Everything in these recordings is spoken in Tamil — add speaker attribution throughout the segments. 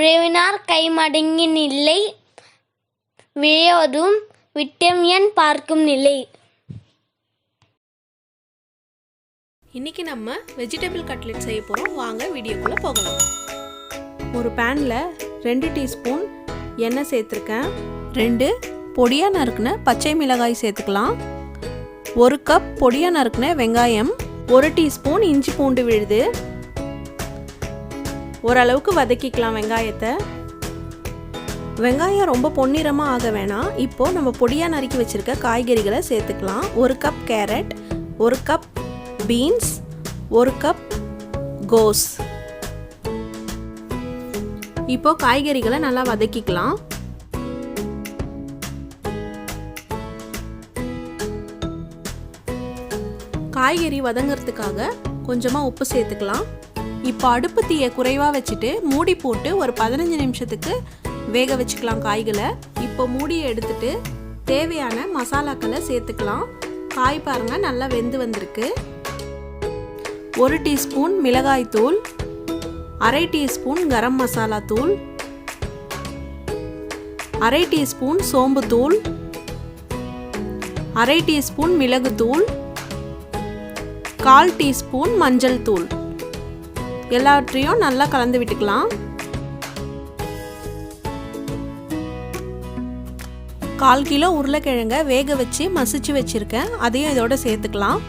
Speaker 1: உறவினார் கைமடங்கி நிலை விழைவதும் விட்டமியன் பார்க்கும் நிலை.
Speaker 2: இன்றைக்கி நம்ம வெஜிடபிள் கட்லெட் செய்ய போகிறோம். வாங்க வீடியோக்குள்ளே போகலாம். ஒரு பேனில் 2 டீஸ்பூன் எண்ணெய் சேர்த்துருக்கேன். 2 பொடியாக நறுக்குன பச்சை மிளகாய் சேர்த்துக்கலாம். 1 கப் பொடியாக நறுக்குன வெங்காயம், 1 டீஸ்பூன் இஞ்சி பூண்டு விழுது. ஓரளவுக்கு வதக்கிக்கலாம் வெங்காயத்தை. வெங்காயம் ரொம்ப பொன்னிறமாக ஆக வேணாம். இப்போது நம்ம பொடியாக நறுக்கி வச்சுருக்க காய்கறிகளை சேர்த்துக்கலாம். 1 cup carrot, 1 cup beans, 1 cup கோஸ். இப்போ காய்கறிகளை நல்லா வதக்கிக்கலாம். காய்கறி வதங்கிறதுக்காக கொஞ்சமாக உப்பு சேர்த்துக்கலாம். இப்போ அடுப்பு தீயை குறைவாக வச்சுட்டு மூடி போட்டு ஒரு 15 நிமிஷத்துக்கு வேக வச்சுக்கலாம் காய்களை. இப்போ மூடியை எடுத்துட்டு தேவையான மசாலாக்களை சேர்த்துக்கலாம். காய் பாருங்கள் நல்லா வெந்து வந்திருக்கு. 1 டீஸ்பூன் மிளகாய் தூள், 1/2 டீஸ்பூன் கரம் மசாலா தூள், 1/2 டீஸ்பூன் சோம்பு தூள், 1/2 டீஸ்பூன் மிளகு தூள், 1/4 டீஸ்பூன் மஞ்சள் தூள். எல்லாவற்றையும் நல்லா கலந்து விட்டுக்கலாம். 1/4 கிலோ உருளைக்கிழங்க வேக வச்சு மசிச்சு வச்சிருக்கேன். அதையும் இதோட சேர்த்துக்கலாம்.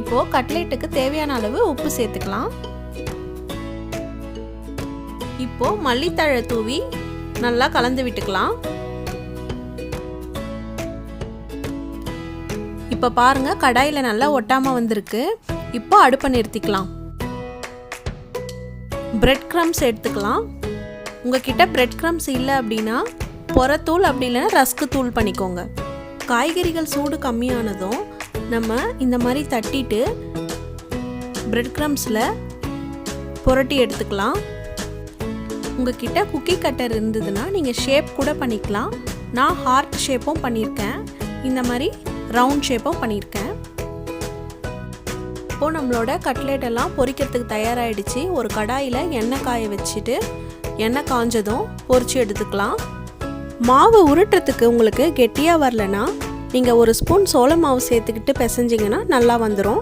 Speaker 2: இப்போ கட்லெட்டுக்கு தேவையான அளவு உப்பு சேர்த்துக்கலாம். இப்போ மல்லித்தழை தூவி நல்லா கலந்து விட்டுக்கலாம். இப்போ பாருங்க கடாயில் நல்லா ஒட்டாமல் வந்திருக்கு. இப்போ அடுப்பை நிறுத்திக்கலாம். பிரெட் க்ரம்ஸ் எடுத்துக்கலாம். உங்ககிட்ட பிரெட் க்ரம்ஸ் இல்லை அப்படின்னா பொரத்தூள் அப்படி இல்லைன்னா ரஸ்க்கு தூள் பண்ணிக்கோங்க. காய்கறிகள் சூடு கம்மியானதும் நம்ம இந்த மாதிரி தட்டிட்டு பிரெட் க்ரம்ஸில் புரட்டி எடுத்துக்கலாம். உங்ககிட்ட குக்கி கட்டர் இருந்ததுன்னா நீங்கள் ஷேப் கூட பண்ணிக்கலாம். நான் ஹார்ட் ஷேப்பும் பண்ணியிருக்கேன், இந்த மாதிரி ரவுண்ட் ஷேப்பும் பண்ணியிருக்கேன். இப்போது நம்மளோட கட்லெட் எல்லாம் பொரிக்கிறதுக்கு தயாராகிடுச்சு. ஒரு கடாயில் எண்ணெய் காய வச்சுட்டு எண்ணெய் காஞ்சதும் பொரிச்சு எடுத்துக்கலாம். மாவு உருட்டுறதுக்கு உங்களுக்கு கெட்டியாக வரலன்னா நீங்கள் 1 ஸ்பூன் சோள மாவு சேர்த்துக்கிட்டு பிசைஞ்சிங்கன்னா நல்லா வந்துடும்.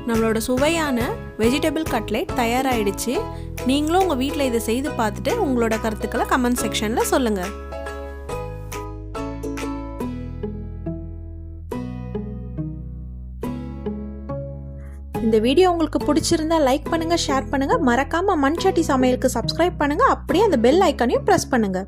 Speaker 2: நம்மளோட சுவையான வெஜிடபிள் கட்லெட் தயாராகிடுச்சு. நீங்களும் உங்கள் வீட்டில் இதை செய்து பார்த்துட்டு உங்களோட கருத்துக்களை கமெண்ட் செக்ஷனில் சொல்லுங்கள். இந்த வீடியோ உங்களுக்கு பிடிச்சிருந்தா லைக் பண்ணுங்க, ஷேர் பண்ணுங்க, மறக்காம மண் சட்டி சமையலுக்கு சப்ஸ்கிரைப் பண்ணுங்க. அப்படியே அந்த பெல் ஐக்கானையும் பிரஸ் பண்ணுங்க.